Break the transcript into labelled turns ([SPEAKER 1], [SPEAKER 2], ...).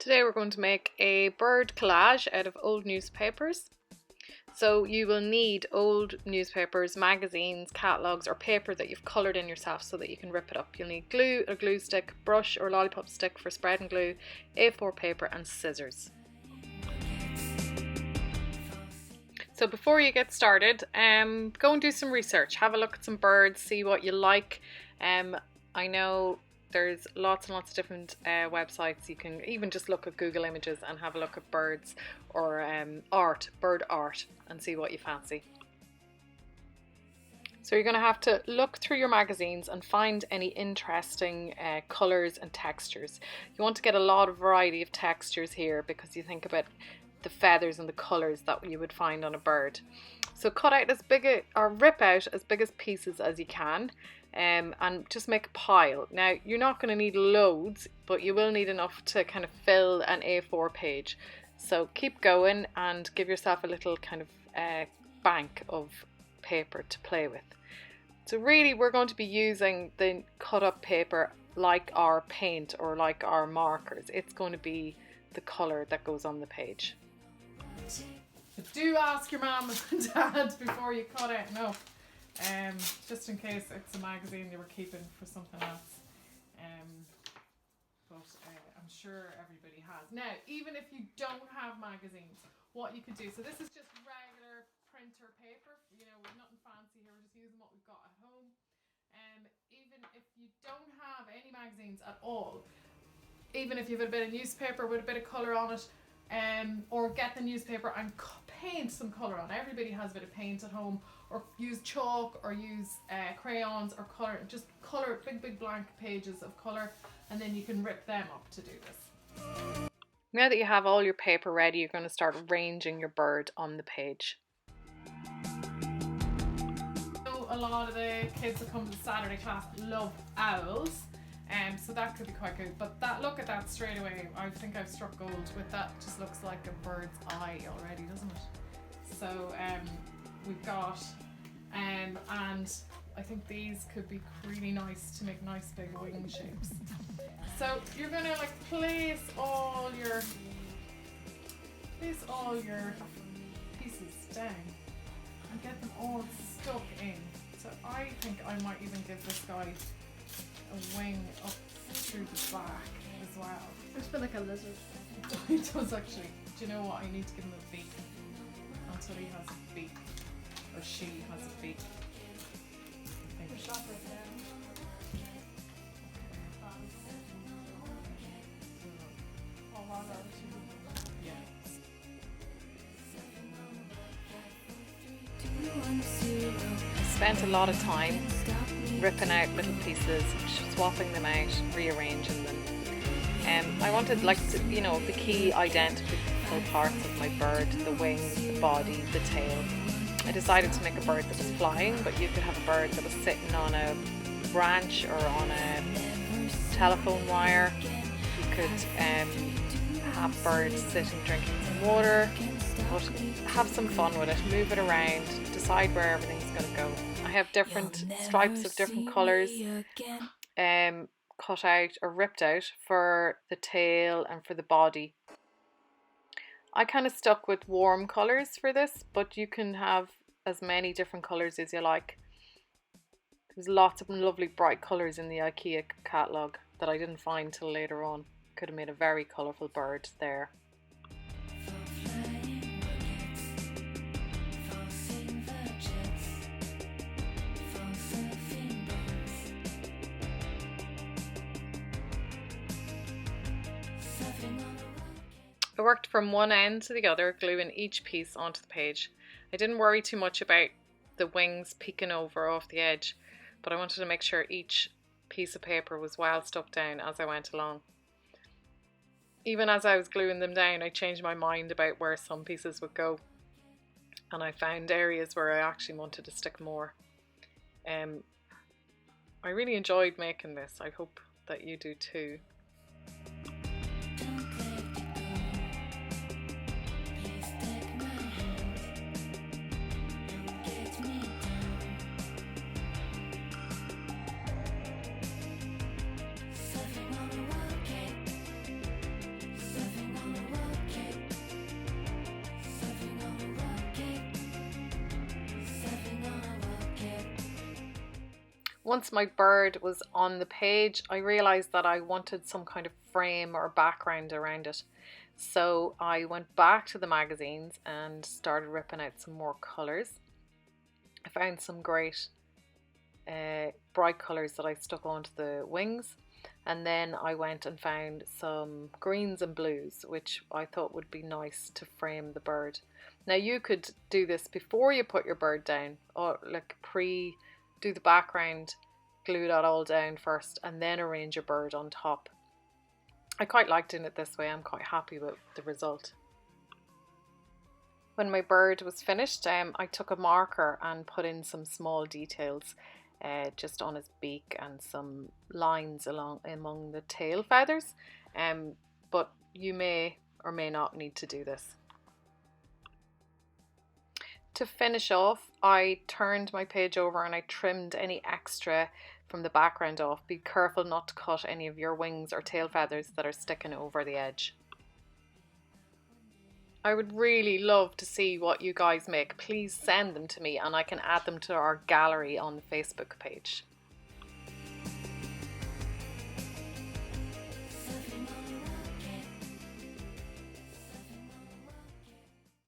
[SPEAKER 1] Today we're going to make a bird collage out of old newspapers. So you will need old newspapers, magazines, catalogues or paper that you've coloured in yourself so that you can rip it up. You'll need glue, a glue stick, brush or lollipop stick for spreading glue, A4 paper and scissors. So before you get started, go and do some research. Have a look at some birds, see what you like. I know there's lots and lots of different websites. You can even just look at Google Images and have a look at birds or bird art, and see what you fancy. So you're going to have to look through your magazines and find any interesting colours and textures. You want to get a lot of variety of textures here because you think about the feathers and the colours that you would find on a bird. So cut out as big or rip out as big as pieces as you can. And just make a pile. Now you're not going to need loads, but you will need enough to kind of fill an A4 page. So keep going and give yourself a little kind of bank of paper to play with. So really we're going to be using the cut up paper like our paint or like our markers. It's going to be the colour that goes on the page.
[SPEAKER 2] But do ask your mum and dad before you cut it. No. Just in case it's a magazine you were keeping for something else. But I'm sure everybody has. Now, even if you don't have magazines, what you could do, so this is just regular printer paper, you know, nothing fancy here, we're just using what we've got at home. Even if you don't have any magazines at all, even if you have a bit of newspaper with a bit of colour on it, or get the newspaper and paint some colour on. Everybody has a bit of paint at home, or use chalk or use crayons or colour, just colour big blank pages of colour, and then you can rip them up to do this.
[SPEAKER 1] Now that you have all your paper ready, you're going to start arranging your bird on the page.
[SPEAKER 2] So a lot of the kids that come to the Saturday class love owls. So that could be quite good, but look at that straight away. I think I've struck gold with that. Just looks like a bird's eye already, doesn't it? So we've got and I think these could be really nice to make nice big wing shapes. So you're gonna like place all your pieces down and get them all stuck in. So I think I might even give this guy a wing up through the back as well.
[SPEAKER 3] Looks a bit like a lizard.
[SPEAKER 2] It does actually. Do you know what? I need to give him a beak until he has a beak, or she has a beak.
[SPEAKER 1] I spent a lot of time ripping out little pieces, swapping them out, rearranging them. I wanted the key identical parts of my bird, the wings, the body, the tail. I decided to make a bird that was flying, but you could have a bird that was sitting on a branch or on a telephone wire. You could have birds sitting drinking some water, but have some fun with it, move it around, decide where everything's going to go. I have different stripes of different colours cut out or ripped out for the tail and for the body. I kind of stuck with warm colours for this, but you can have as many different colours as you like. There's lots of lovely bright colours in the IKEA catalogue that I didn't find till later on. Could have made a very colourful bird there. I worked from one end to the other, gluing each piece onto the page. I didn't worry too much about the wings peeking over off the edge, but I wanted to make sure each piece of paper was well stuck down as I went along. Even as I was gluing them down, I changed my mind about where some pieces would go, and I found areas where I actually wanted to stick more. I really enjoyed making this. I hope that you do too. Once my bird was on the page, I realized that I wanted some kind of frame or background around it. So I went back to the magazines and started ripping out some more colours. I found some great bright colours that I stuck onto the wings, and then I went and found some greens and blues which I thought would be nice to frame the bird. Now you could do this before you put your bird down, or like do the background, glue that all down first and then arrange your bird on top. I quite like doing it this way. I'm quite happy with the result. When my bird was finished, I took a marker and put in some small details just on his beak and some lines among the tail feathers, but you may or may not need to do this. To finish off, I turned my page over and I trimmed any extra from the background off. Be careful not to cut any of your wings or tail feathers that are sticking over the edge. I would really love to see what you guys make. Please send them to me and I can add them to our gallery on the Facebook page.